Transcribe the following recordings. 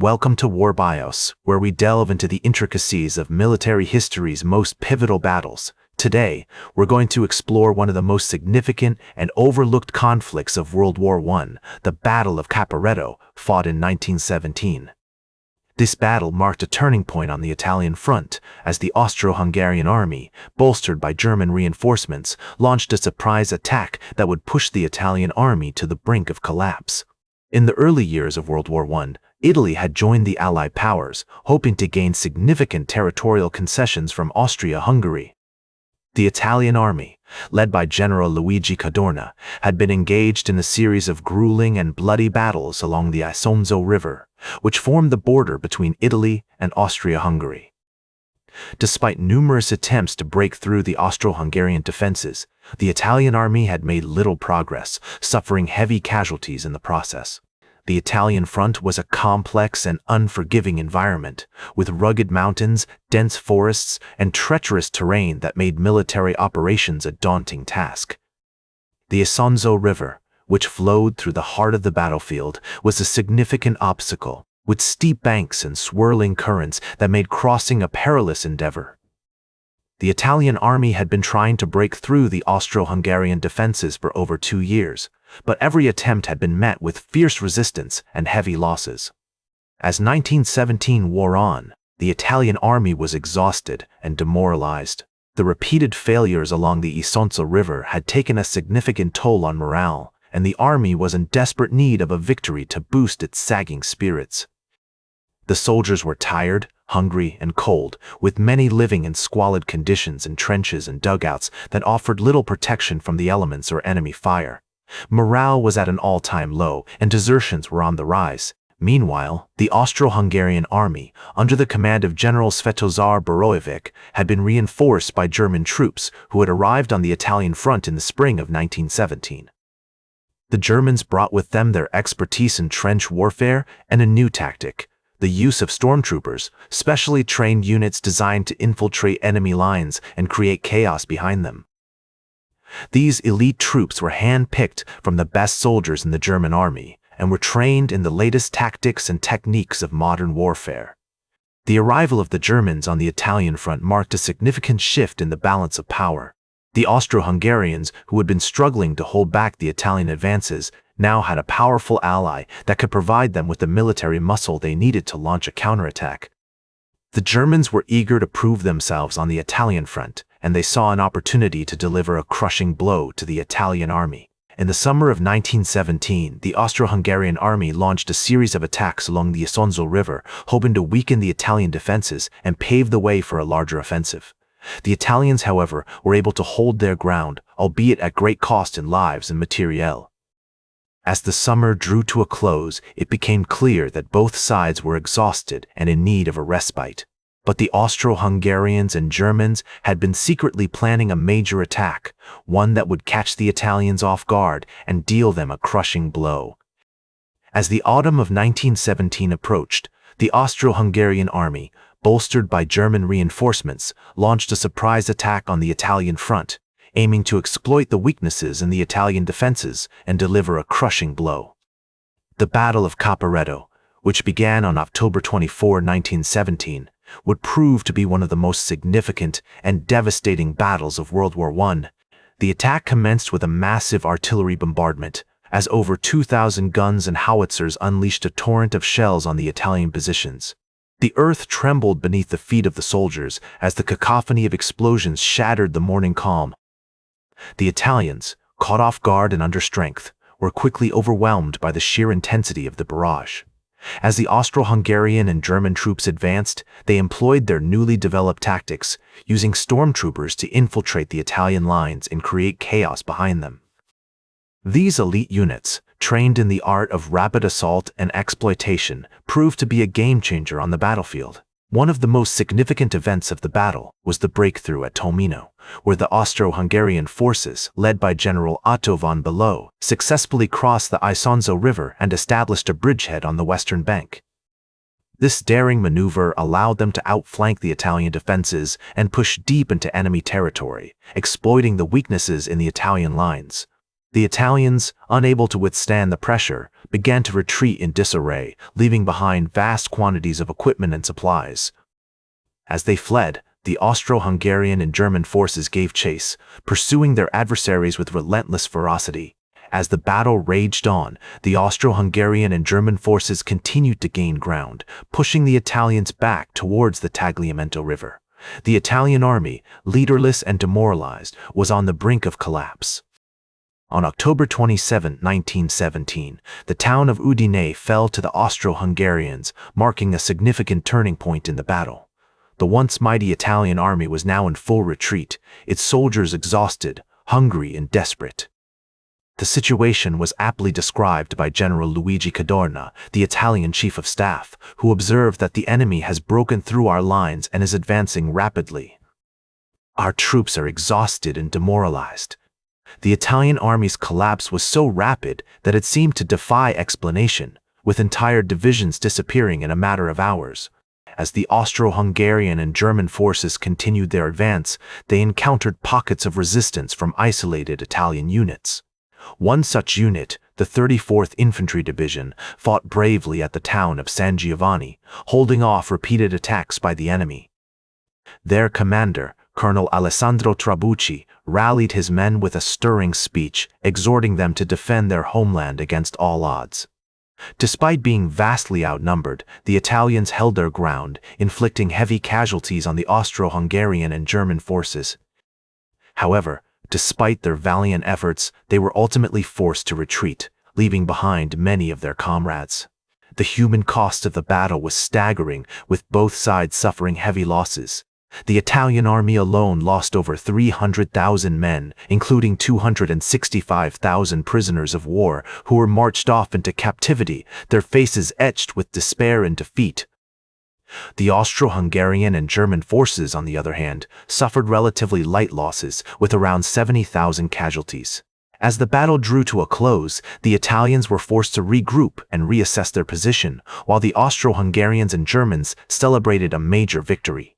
Welcome to War Bios, where we delve into the intricacies of military history's most pivotal battles. Today, we're going to explore one of the most significant and overlooked conflicts of World War I, the Battle of Caporetto, fought in 1917. This battle marked a turning point on the Italian front, as the Austro-Hungarian army, bolstered by German reinforcements, launched a surprise attack that would push the Italian army to the brink of collapse. In the early years of World War I, Italy had joined the Allied powers, hoping to gain significant territorial concessions from Austria-Hungary. The Italian army, led by General Luigi Cadorna, had been engaged in a series of grueling and bloody battles along the Isonzo River, which formed the border between Italy and Austria-Hungary. Despite numerous attempts to break through the Austro-Hungarian defenses, the Italian army had made little progress, suffering heavy casualties in the process. The Italian front was a complex and unforgiving environment, with rugged mountains, dense forests, and treacherous terrain that made military operations a daunting task. The Isonzo River, which flowed through the heart of the battlefield, was a significant obstacle, with steep banks and swirling currents that made crossing a perilous endeavor. The Italian army had been trying to break through the Austro-Hungarian defenses for over 2 years, but every attempt had been met with fierce resistance and heavy losses. As 1917 wore on, the Italian army was exhausted and demoralized. The repeated failures along the Isonzo River had taken a significant toll on morale, and the army was in desperate need of a victory to boost its sagging spirits. The soldiers were tired, hungry, and cold, with many living in squalid conditions in trenches and dugouts that offered little protection from the elements or enemy fire. Morale was at an all-time low, and desertions were on the rise. Meanwhile, the Austro-Hungarian army, under the command of General Svetozar Borojevic, had been reinforced by German troops who had arrived on the Italian front in the spring of 1917. The Germans brought with them their expertise in trench warfare and a new tactic: the use of stormtroopers, specially trained units designed to infiltrate enemy lines and create chaos behind them. These elite troops were hand-picked from the best soldiers in the German army and were trained in the latest tactics and techniques of modern warfare. The arrival of the Germans on the Italian front marked a significant shift in the balance of power. The Austro-Hungarians, who had been struggling to hold back the Italian advances, now had a powerful ally that could provide them with the military muscle they needed to launch a counterattack. The Germans were eager to prove themselves on the Italian front, and they saw an opportunity to deliver a crushing blow to the Italian army. In the summer of 1917, the Austro-Hungarian army launched a series of attacks along the Isonzo River, hoping to weaken the Italian defenses and pave the way for a larger offensive. The Italians, however, were able to hold their ground, albeit at great cost in lives and materiel. As the summer drew to a close, it became clear that both sides were exhausted and in need of a respite. But the Austro-Hungarians and Germans had been secretly planning a major attack, one that would catch the Italians off guard and deal them a crushing blow. As the autumn of 1917 approached, the Austro-Hungarian army, bolstered by German reinforcements, launched a surprise attack on the Italian front, aiming to exploit the weaknesses in the Italian defenses and deliver a crushing blow. The Battle of Caporetto, which began on October 24, 1917, would prove to be one of the most significant and devastating battles of World War I. The attack commenced with a massive artillery bombardment, as over 2,000 guns and howitzers unleashed a torrent of shells on the Italian positions. The earth trembled beneath the feet of the soldiers as the cacophony of explosions shattered the morning calm. The Italians, caught off guard and under strength, were quickly overwhelmed by the sheer intensity of the barrage. As the Austro-Hungarian and German troops advanced, they employed their newly developed tactics, using stormtroopers to infiltrate the Italian lines and create chaos behind them. These elite units, trained in the art of rapid assault and exploitation, proved to be a game-changer on the battlefield. One of the most significant events of the battle was the breakthrough at Tolmino, where the Austro-Hungarian forces, led by General Otto von Below, successfully crossed the Isonzo River and established a bridgehead on the western bank. This daring maneuver allowed them to outflank the Italian defenses and push deep into enemy territory, exploiting the weaknesses in the Italian lines. The Italians, unable to withstand the pressure, began to retreat in disarray, leaving behind vast quantities of equipment and supplies. As they fled, the Austro-Hungarian and German forces gave chase, pursuing their adversaries with relentless ferocity. As the battle raged on, the Austro-Hungarian and German forces continued to gain ground, pushing the Italians back towards the Tagliamento River. The Italian army, leaderless and demoralized, was on the brink of collapse. On October 27, 1917, the town of Udine fell to the Austro-Hungarians, marking a significant turning point in the battle. The once mighty Italian army was now in full retreat, its soldiers exhausted, hungry, and desperate. The situation was aptly described by General Luigi Cadorna, the Italian chief of staff, who observed that the enemy has broken through our lines and is advancing rapidly. Our troops are exhausted and demoralized. The Italian army's collapse was so rapid that it seemed to defy explanation, with entire divisions disappearing in a matter of hours. As the Austro-Hungarian and German forces continued their advance, they encountered pockets of resistance from isolated Italian units. One such unit, the 34th Infantry Division, fought bravely at the town of San Giovanni, holding off repeated attacks by the enemy. Their commander, Colonel Alessandro Trabucci, rallied his men with a stirring speech, exhorting them to defend their homeland against all odds. Despite being vastly outnumbered, the Italians held their ground, inflicting heavy casualties on the Austro-Hungarian and German forces. However, despite their valiant efforts, they were ultimately forced to retreat, leaving behind many of their comrades. The human cost of the battle was staggering, with both sides suffering heavy losses. The Italian army alone lost over 300,000 men, including 265,000 prisoners of war who were marched off into captivity, their faces etched with despair and defeat. The Austro-Hungarian and German forces, on the other hand, suffered relatively light losses, with around 70,000 casualties. As the battle drew to a close, the Italians were forced to regroup and reassess their position, while the Austro-Hungarians and Germans celebrated a major victory.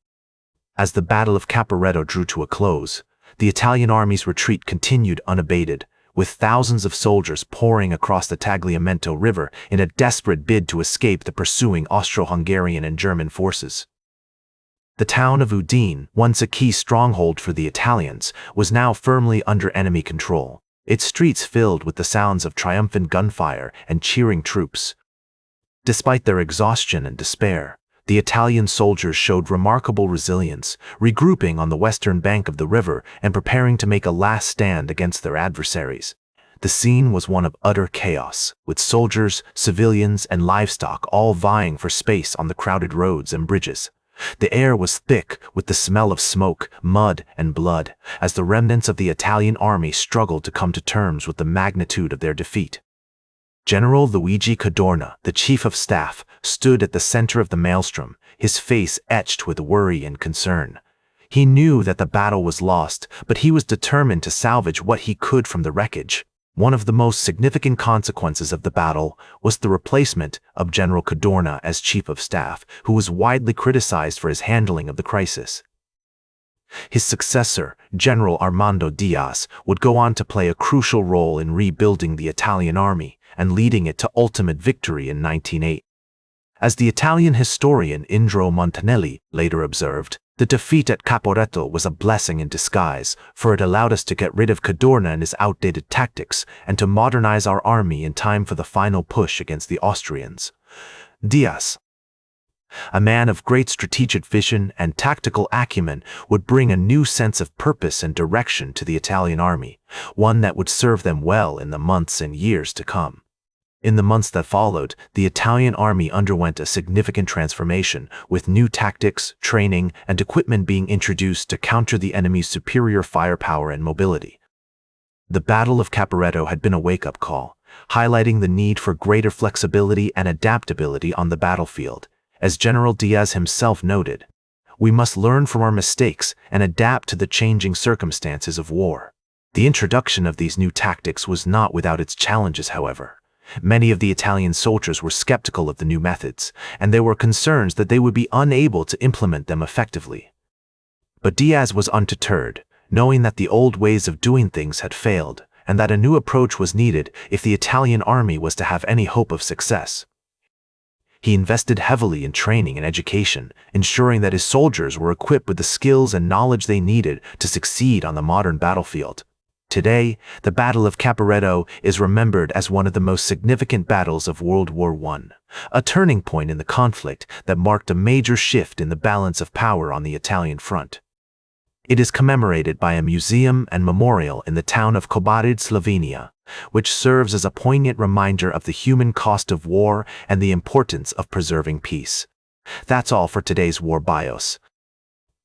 As the Battle of Caporetto drew to a close, the Italian army's retreat continued unabated, with thousands of soldiers pouring across the Tagliamento River in a desperate bid to escape the pursuing Austro-Hungarian and German forces. The town of Udine, once a key stronghold for the Italians, was now firmly under enemy control, its streets filled with the sounds of triumphant gunfire and cheering troops. Despite their exhaustion and despair, the Italian soldiers showed remarkable resilience, regrouping on the western bank of the river and preparing to make a last stand against their adversaries. The scene was one of utter chaos, with soldiers, civilians, and livestock all vying for space on the crowded roads and bridges. The air was thick with the smell of smoke, mud, and blood, as the remnants of the Italian army struggled to come to terms with the magnitude of their defeat. General Luigi Cadorna, the chief of staff, stood at the center of the maelstrom, his face etched with worry and concern. He knew that the battle was lost, but he was determined to salvage what he could from the wreckage. One of the most significant consequences of the battle was the replacement of General Cadorna as chief of staff, who was widely criticized for his handling of the crisis. His successor, General Armando Diaz, would go on to play a crucial role in rebuilding the Italian army and leading it to ultimate victory in 1908. As the Italian historian Indro Montanelli later observed, the defeat at Caporetto was a blessing in disguise, for it allowed us to get rid of Cadorna and his outdated tactics and to modernize our army in time for the final push against the Austrians. Diaz, a man of great strategic vision and tactical acumen, would bring a new sense of purpose and direction to the Italian army, one that would serve them well in the months and years to come. In the months that followed, the Italian army underwent a significant transformation, with new tactics, training, and equipment being introduced to counter the enemy's superior firepower and mobility. The Battle of Caporetto had been a wake-up call, highlighting the need for greater flexibility and adaptability on the battlefield. As General Diaz himself noted, "We must learn from our mistakes and adapt to the changing circumstances of war." The introduction of these new tactics was not without its challenges, however. Many of the Italian soldiers were skeptical of the new methods, and there were concerns that they would be unable to implement them effectively. But Diaz was undeterred, knowing that the old ways of doing things had failed, and that a new approach was needed if the Italian army was to have any hope of success. He invested heavily in training and education, ensuring that his soldiers were equipped with the skills and knowledge they needed to succeed on the modern battlefield. Today, the Battle of Caporetto is remembered as one of the most significant battles of World War I, a turning point in the conflict that marked a major shift in the balance of power on the Italian front. It is commemorated by a museum and memorial in the town of Caporetto, Slovenia, which serves as a poignant reminder of the human cost of war and the importance of preserving peace. That's all for today's War Bios.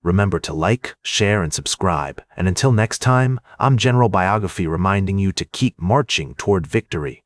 Remember to like, share, and subscribe. And until next time, I'm General Biography reminding you to keep marching toward victory.